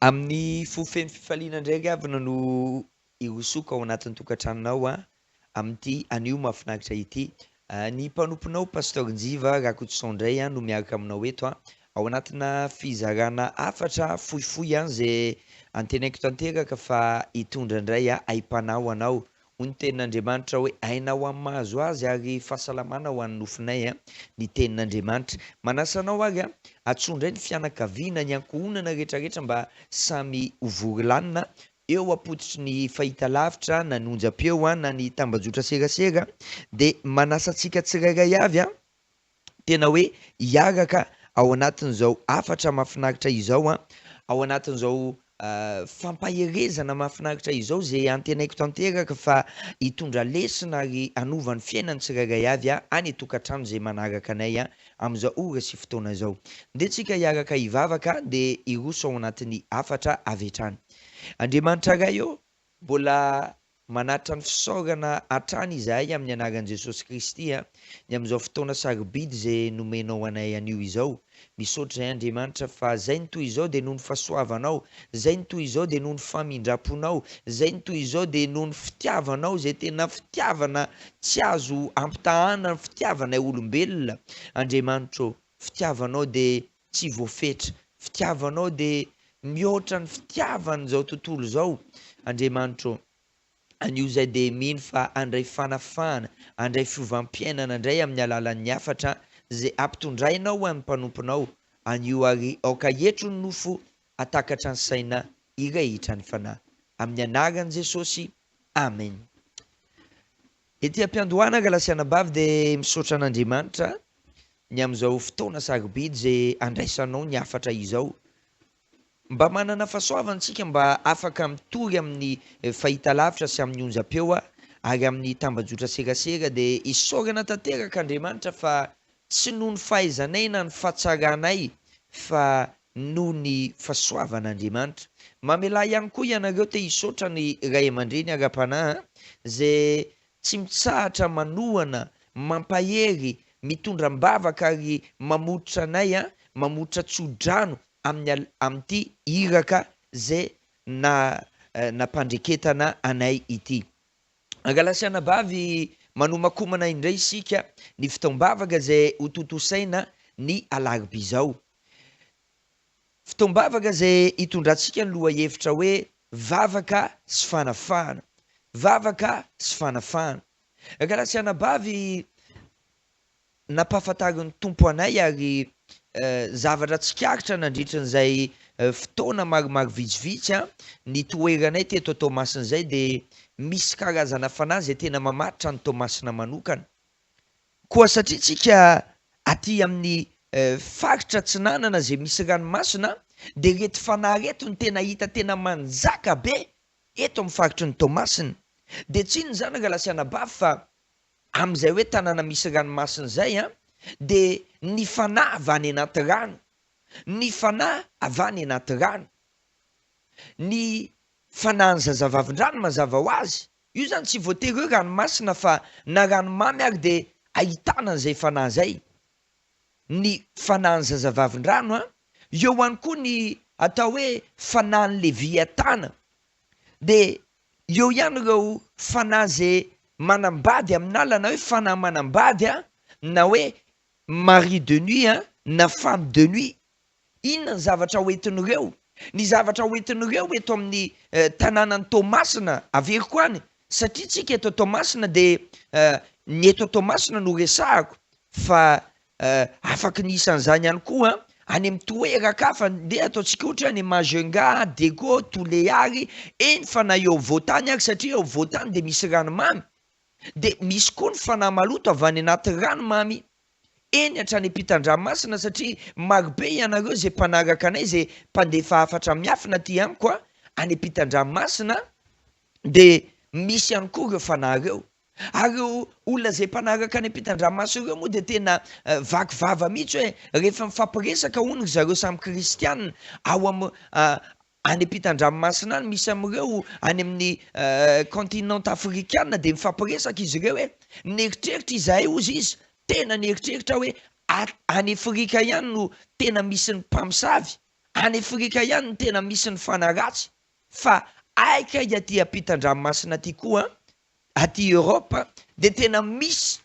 Amin'ny fofeny fifaliana ndraiky avana no irosoka ao anatin'ny tokantranonao amin'ity anio mahafinaritra ity. Ny mpanomponao Pasteur Njiva Rakotosaondray no miaraka aminao eto ao anatina fizarana hafatra fohifohy zay antenaiko tanteraka fa hitondra indray aim-panahy anao. Hoy ny tenin'Andriamanitra hoe hainao amin'ny mahazo azy ary fahasalamana ho an'ny nofinay ny tenin'Andriamanitra. Manasa anao ary atsondray ny fianakaviana ny ankohonana rehetrarehetra mba samy hovory lanina eo apototry ny fahitalavitra na ny onjam-peo na ny tambajotra serasera dia manasa antsika tsirairay avy tena hoe hiaraka ao anatin'izao hafatra mahafinaritra izao ao anatin'izao fampaherezana mahafinaritra izao zay antenaiko tanteraka fa hitondra lesona ary hanova ny fiainany tsirairay avy any tokantrano zay manaraka anay amin'izao ora sy fotoana izao. Nde tsika hiaraka hivavaka dia hiroso ao anatin'ny hafatra avy hatrany. Andriamanitra iray mbola manatra ny fisaorana hatrany izahay amin'ny anaran'i Jesosy Kristy ny amin'izao fotoana sarobidy zay nomenao anay anio izao. Misaotra izay Andriamanitra fa zay ny toy izao dia noho ny fahasoavanao, zay ny toy izao dia noho ny famindram-ponao, zay ny toy izao dia noho ny fitiavanao zay tena fitiavana tsy azo ampitahana ny fitiavanay olombelona. Andriamanitra fitiavanao dia tsy voafetra, fitiavanao dia mihoatra ny fitiavan'izao tontolo izao. Andriamanitra anio izay dia mino fa handray fanafahana, handray fiovampiainana indray amin'ny alalan'ny hafatra zay ampitondrainao amin'ny mpanomponao. Anio ary aoka hetro ny nofo atakatra ny saina irahitra ny fanahy. Amin'ny anaran'i Jesosy, amen. Ety am-piandohana galasianabavy dia misaotra an'Andriamanitra ny amin'izao fotoana sarobidy zay andraisanao ny hafatra izao. Mba manana fahasoavana antsika mba afaka mitory amin'ny fahitalavitra sy amin'ny onjam-peo ary amin'ny tambajotra serasera dia isaorana tanteraka Andriamanitra fa tsy noho ny fahaizanay na ny fahatsaranay fa noho ny fahasoavan'Andriamanitra. Mamelà ihany koa ianareo te hisaotra ny ray aman-dreny ara-panahy zay tsy mitsahatra manohana, mampahery, mitondra mbavaka ary mamotra anay mamotra tso-drano amin'ity iraka zay nampandreketana anay ity. Galasianabavy manomakomana indray isika ny fitaombavaka zay hotontosaina ny alarobia izao. Fitaombavaka zay hitondrantsika ny loha hevitra hoe vavaka sy fanafahana, vavaka sy fanafahana. Galasianabavy nampahafantarin'ny tompo anay ary zavatra tsikaritra nandritra n'izay fotoana maromaro vitsivitsy ny toeranay teto Tomasina izay dia misy karazana fanahy zay tena mamatotra ny Tomasina manokana. Koa satria tsika aty amin'ny faritra Atsinanana zay misy ranomasina dia reto fanahy reto ny tena hita tena manjaka be eto amin'ny faritry ny Tomasina. Dia tsy inona izany Galasianabavy fa amin'izay hoe tanàna misy ranomasina izay dia ny fanahy avy any anaty rano, ny fanahy avy any anaty rano, ny fanahy ny zazavavin-drano mazava ho azy. Io zany tsy voatery hoe ranomasina fa na ranomamy ary dia ahitana an'izay fanahy izay. Ny fanahy ny zazavavin-drano eo ihany koa ny atao hoe fanahy ny Leviatana dia eo ihany ireo fanahy zay manambady amin'ala na hoe fanahy manambady na hoe mari de nuit na femme de nuit. Inona ny zavatra hoentin'ireo? Ny zavatra hoentin'ireo eto amin'ny tanànan'ny Tomasina avery koa any satria tsika eto Tomasina dia ny eto Tomasina no resahako fa afaka ny isan'izany ihany koa any amin'ny toerakafa dia ataontsika ohatra any Majunga, Dego, Toliary eny fa na eo voatany ary satria eo voatany dia misy ranomamy dia misy koa ny fanahy maloto avy any anaty ranomamy eny hatrany ampitan-dranomasina satria marobe ianareo zay mpanaraka anay zay mpandefa hafatra miafina aty amiko any ampitan-dranomasina dia misy ihany koa ireo fanahy ireo. Ary olona zay mpanaraka any ampitan-dranomasina ireo moa dia tena vakivava mihitsy hoe rehefa mifampiresaka hono zareo samy kristianina ao amin'ny any ampitan-dranomasina any misy amin'ireo any amin'ny continent afrikana dia mifampiresaka izy ireo hoe nieritreritra izahay ozy izy tena nieritreritra hoe any Afrika ihany no tena misy ny mpamosavy any Afrika ihany ny tena misy ny fanaratsy, fa aika aty ampitan-dranomasina aty koa aty Europe de tena misy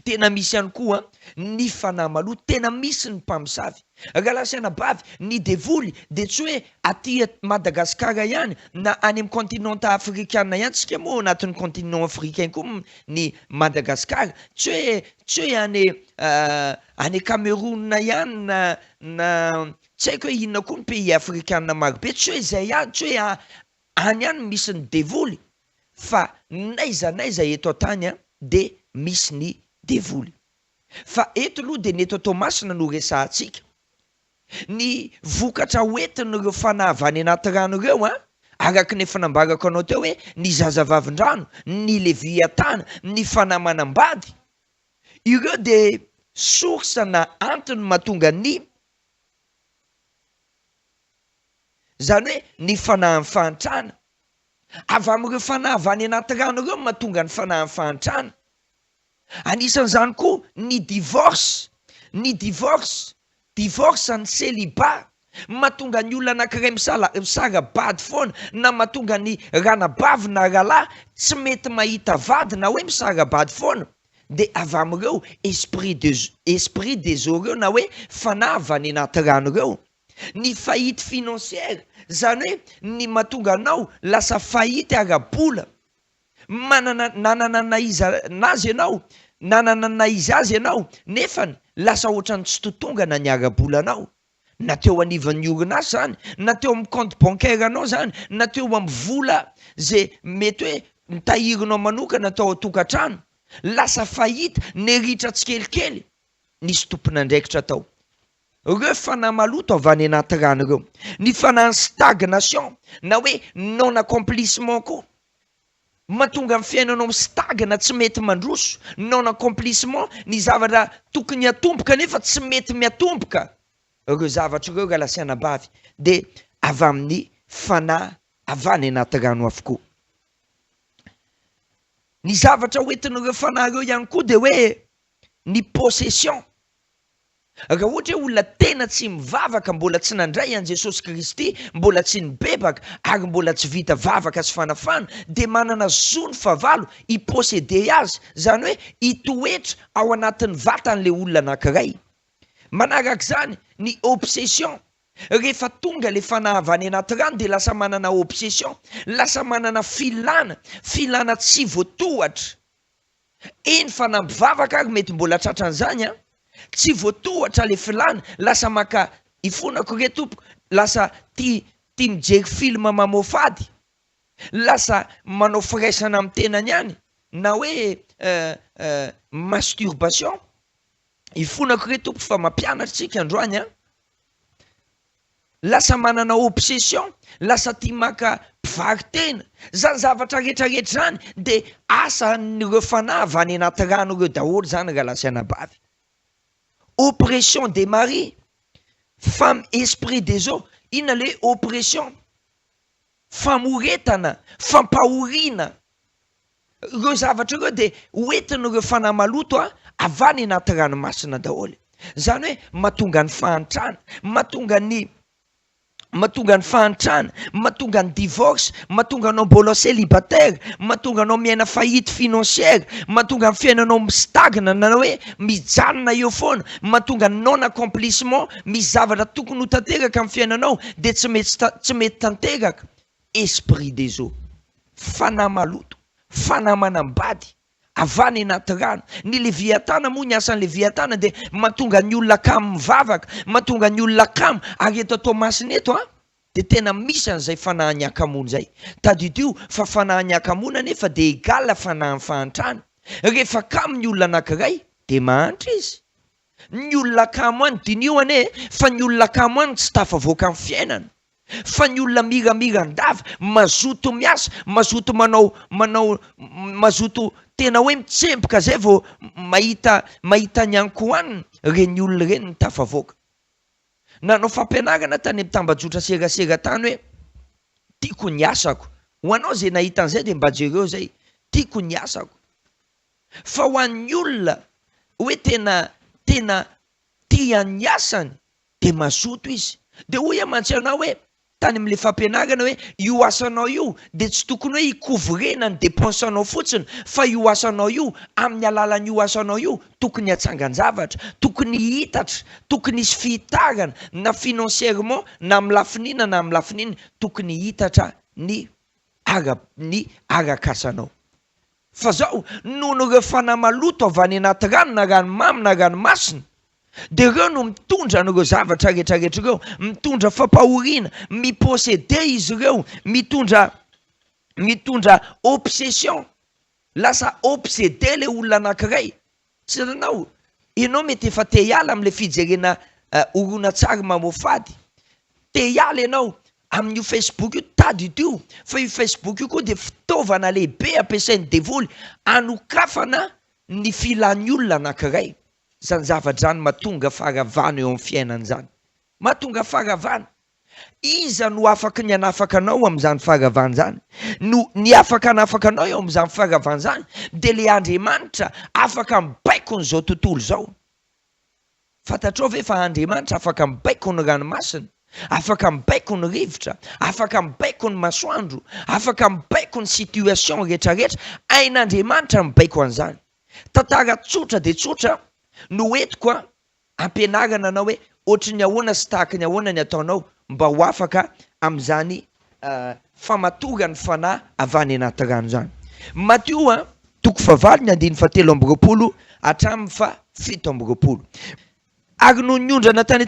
ihany koa ny fanahy maloto, tena misy ny mpamosavy. Raha lasiana bavy ny devoly de tsy hoe aty Madagasikara ihany na any amin'ny continent africain ihany, tsika moa anatin'ny continent africain koa ny Madagasikara, tsy hoe any Cameroun ihany na tsy haiko hoe inona koa ny pays africain marobe, tsy hoe zay ihany, tsy hoe any ihany misy ny devoly, fa n'aiza eto antany de misy ny devoly. Fa eto aloha de ny eto Tomasina no resahantsika. Ny vokatra hoentin'ireo fanahy avy any anaty rano ireo araka ny efa nambarako anao teo hoe ny zazavavin-drano, ny leviatana, ny fanahy manambady, ireo de source na antony mahatonga zany hoe ny fanahy mifantrana. Avy amin'ireo fanahy avy any anaty rano ireo mahatonga ny fanahy mifantrana. Anisan'izany koa ny divorce ny célibat, mahatonga ny olona anankiray misara-bady foana, na mahatonga ny ranabavy na ralahy tsy mety mahita vady na hoe misara-bady foana, de avy amin'ireo esprit des eaux reo, na hoe fanahy avy any anaty rano ireo. Ny faillite financière, zany hoe ny mahatonga anao lasa faillite ara-bola, nanana naiza azy ianao nefany lasa ohatrany tsy totongana ny ara-bolanao, na teo anivon'ny orinasa zany, na teo amin'ny compte bancaire anao zany, na teo amin'ny vola zay mety hoe mitahirinao manokana tao an-tokantrano, lasa faillite, neritra tsikelikely, nisy tompon'andraikitra tao. Ireo fanahy maloto avy any anaty rano ireo. Ny fanahy stagnation na hoe non accomplissement koa, mahatonga amin'ny fiainanao mistagna, tsy mety mandroso. Non accomplissement, ny zavatra tokony hatomboka nefa tsy mety miatomboka. Ireo zavatra ireo raha lasiana bavy de avy amin'ny fanahy avy any anaty rano avokoa. Ny zavatra hoentin'ireo fanahy ireo ihany koa de hoe ny possession. Raha ohatra hoe olona tena tsy mivavaka, mbola tsy nandray an Jesosy Kristy, mbola tsy nibebaka ary mbola tsy vita vavaka sy fanafana, de manana zo ny favalo hiposede azy, zany hoe hitoetra ao anatin'ny vatan'le olona anankiray. Manarak'izany ny obsession, rehefa tonga le fanahy avy any anaty rano de lasa manana obsession, lasa manana filana tsy voatohatra. Eny fa nampivavaka ary mety mbola tratran'izany tsy voatohatra le filana, lasa maka ifonako re tompoko, lasa tia mijery film mamofady, lasa manao firaisana amin'ny tenany ihany, na hoe masturbation. Ifonako re tompoko fa mampianatra tsika androany lasa manana obsession, lasa tia maka mpivaritena, zany zavatra rehetrarehetra zany de asa n'ireo fanahy avy any anaty rano ireo daholo zany raha lasiana bavy. Oppression des maris, femme esprit des eaux, inona le oppression, famoretana, fampahoriana, ireo zavatra ireo de hoentin'ireo fanahy maloto avy any anaty ranomasina daholo. Zany hoe mahatonga ny fahantrana, mahatonga ny fahantrana, mahatonga ny divorce, mahatonga anao mbola célibataire, mahatonga anao miaina faillite financière, mahatonga ny fiainanao mistagna na hoe mijanona eo foana, mahatonga ny non accomplissement, misy zavatra tokony ho tanteraka amin'ny fiainanao de tsy mety tanteraka. Esprit des eaux, fanahy maloto, fanahy manambady avy any anaty rano. Ny leviatana moa, ny asan'ny leviatana de mahatonga ny olona kamo mivavaka, mahatonga ny olona kamo, ary eto Tomasina eto de tena misy an'izay fanahy ny-akamoana zay. Tadidio fa fanahy ny-akamoana nefa de égale fanahy fahantrana. Rehefa kamo ny olona anankiray de mahantra izy. Ny olona kamo any dinioane, fa ny olona kamo any tsy tafavoaka amin'ny fiainana. Fa ny olona miramirandava, mazoto miasa, mazoto manao mazoto tena hoe mitsempoka zay vao mahita ny ankoaniny, reny olona reny ny tafavoaka. Nanao fampianarana tany amin'ny tambajotra serasera tany hoe tiako ny asako. Ho anao zay nahita an'izay de mba jereo zay, tiako ny asako. Fa ho an'ny olona hoe tena tia ny asany de mazoto izy. dia hoy amantsy anao hoe tany amin'ilay fampianarana hoe io asanao io dia tsy tokony hoe hikovorena ny dépensanao fotsiny fa io asanao io amin'ny alalan'io asanao io tokony hatsangan-javatra, tokony hitatra, tokony hisy fihitarana na financièrement na amin'ny lafinina na amin'ny lafinina tokony hitatra ny arakasanao. Fa zao noho ireo fanahy maloto avy any anaty rano na ranomamy na ranomasina dia ireo no mitondra an'ireo zavatra rehetrarehetra ireo, mitondra fampahoriana, miposede izy ireo, mitondra obsession, lasa obsede le olona anankiray. Tsy ianao mety efa te hiala amin'ilay fijerena horonan-tsary mamofady, te hiala ianao amin'io Facebook io, tady io, fa io Facebook io koa dia fitaovana lehibe ampiasain'ny devoly hanokafana ny filan'ny olona anankiray. Zany zavatra zany mahatonga faharavana eo amin'ny fiainana zany, mahatonga faharavana. Iza no afaka ny hanafaka anao amin'izany faharavana zany? No ny afaka hanafaka anao eo amin'izany faharavana zany dia le Andriamanitra afaka mibaiko n'izao tontolo zao. Fantatrao ve fa Andriamanitra afaka mibaiko ny ranomasina, afaka mibaiko ny rivotra, afaka mibaiko ny masoandro, afaka mibaiko ny situation rehetrarehetra. Ain'Andriamanitra mibaiko an'izany. Tantara tsotra dia tsotra no entiko ampianarana anao hoe ohatry ny ahoana sy tahaka ny ahoana ny ataonao mba ho afaka amin'izany famatorany fanahy avy any anaty rano zany. Mateo 7:7 hatramin'ny 7:20. Ary no niondrana tany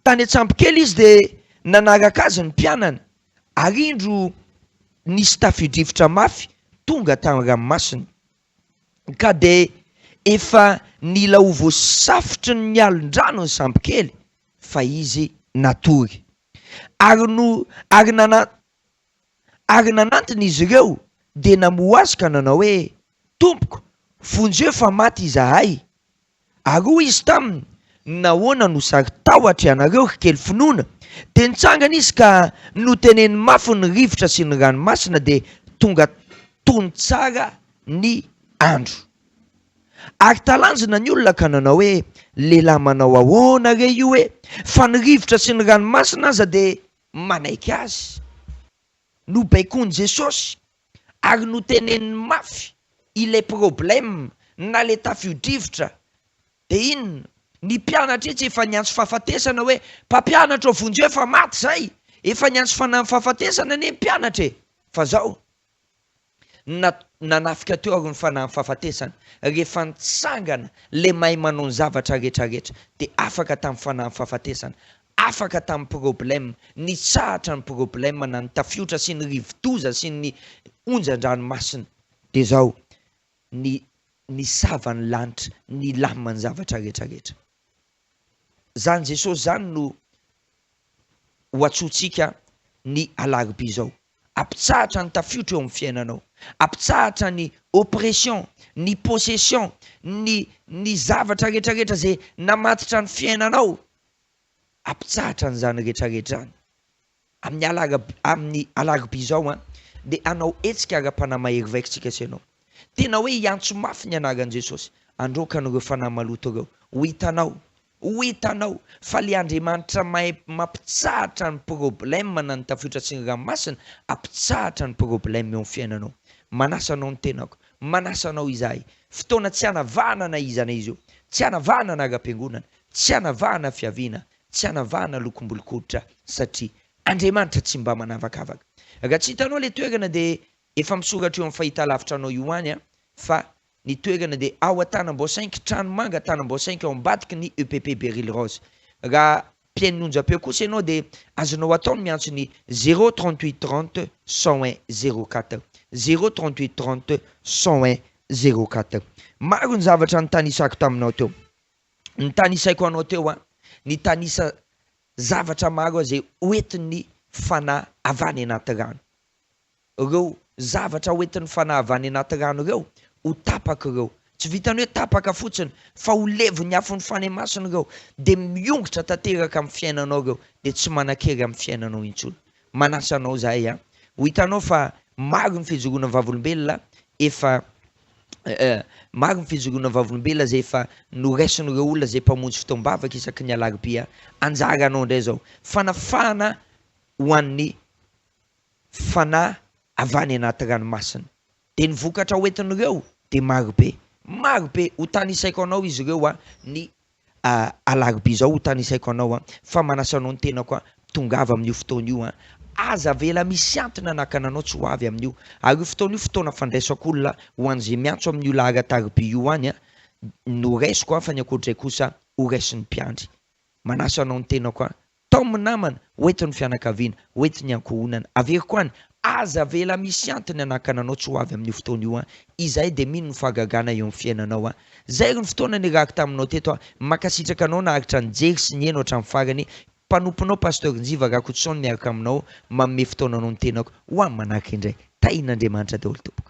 Antsampikely izy dia nanaraka azy ny mpianana. Ary indro nisy tafio-drivotra mafy tonga tany ranomasina, ka dia efa nila ho voasafotry ny alon-drano ny Sampikely fa izy natory. Ary nanantiny izy ireo dia namoazy ka nanao hoe tompoko, vonjeo fa maty izahay. Ary hoy izy taminy, nahoana no sary tahotra ianareo kely finoana? Dia nitsangana izy ka noteneny mafy ny rivotra sy ny ranomasina dia tonga tony tsara ny andro. Ary talanjona ny olona ka nanao hoe lehilahy manao ahoana re io hoe fa ny rivotra sy ny ranomasina aza dia manaiky azy. No baikony Jesosy ary no teneny mafy ilay problème na le tafio-drivotra dia inona? Ny mpianatra tsy efa niantso fahafatesana hoe mpampianatra vonjeo efa maty zay, efa niantso fahafatesana ne mpianatra e. Fa zao nanafika teo ary ny fanahy fahafatesana rehefa nitsangana le mahay manao ny zavatra rehetrarehetra dia afaka tamin'ny fanahy fahafatesana, afaka tamin'ny problème, nitsahatra ny problème na ny tafiotra sy ny rivodoza sy ny onjan-dranomasina. Dia zao ny savany lanitra, ny lamany zavatra rehetrarehetra. Zany Jesosy zany no ho antsointsika ny alarobia zao. Ampitsahatra ny tafiotra eo amin'ny fiainanao, ampitsahatra ny oppression, ny possession, ny zavatra rehetrarehetra zay namatitra ny fiainanao. Ampitsahatra n'izany rehetrarehetra zany. Amin'ny alarobia zao dia anao hetsika ara-panamahery vaikitsika sy anao. Tena hoe hiantso mafy ny anaran'i Jesosy. Androkan'ireo fanahy maloto ireo. Ho hitanao fa le Andriamanitra mahay mampitsahatra ny problème na ny tafiotra sy ny ranomasina, ampitsahatra ny problème eo amin'ny fiainanao. Manasa anao ny tenako, manasa anao izahay. Fotoana tsy hanavahana na izy io, tsy hanavahana na ara-piangonana, tsy hanavahana fiaviana, tsy hanavahana lokom-bolokoditra satria Andriamanitra tsy mba manavakavaka. Raha tsy hitanao le toerana dia efa misoratra eo amin'ny fahitalavitra anao io any fa ny toerana dia ao Antanambaosainky, Tranomanga, Antanambaosainky ao ambadiky ny EPP Beryl Rose. Raha mpiainy onjam-peo kosa ianao dia azonao atao miantso ny 038 30 101 04 038 30 101 04. Maro ny zavatra nitanisako taminao teo. Nitanisaiko anao teo ny tanisa zavatra maro zay oentin'ny fanahy avy any anaty rano. Ireo zavatra oentin'ny fanahy avy any anaty rano ireo ho tapaka ireo. Tsy vitany hoe tapaka fotsiny fa ho levo ny afon'ny fanahy masina ireo dia miongotra tanteraka amin'ny fiainanao ireo dia tsy manan-kery amin'ny fiainanao intsony. Manasa anao zahay ho hitanao fa maro ny fijoroana vavolombelona efa maro ny fijoroana vavolombelona zay efa noraisin'ireo olona zay mpamonjy fotoam-bavaka isaky ny alarobia anjara anao ndray zao fanafana ho an'ny fanahy avy any anaty ranomasina de ny vokatra hoentin'ireo de maro be ho tany isaiko anao izy ireo ny alarobia zao ho tany isaiko anao fa manasa anao ny tenako tongava amin'io fotoana io aza vela misy antony anakana anao tsy ho avy amin'io ary io fotoana io fotoana fandraisako olona ho an'izay miantso amin'io laharatarobia io any no raisiko fa ny ankoatray kosa ho raisin'ny mpiandry manasa anao ny tenako tao namana hoentin'ny fianakaviana hoentin'ny ankohonana avery koa any aza vela misy antony anakana anao tsy ho avy amin'io fotoana io izay de mino ny fahagagana eo amin'ny fiainanao zay ny fotoana nirahako taminao teto makasitraka anao naharitra ny jery sy ny eno hatramin'ny farany mpanomponao pasteur Njiva Rakotoson miaraka aminao manome fotoana anao ny tenako ho amin'ny manaraka indray tahin'Andriamanitra daholo tompo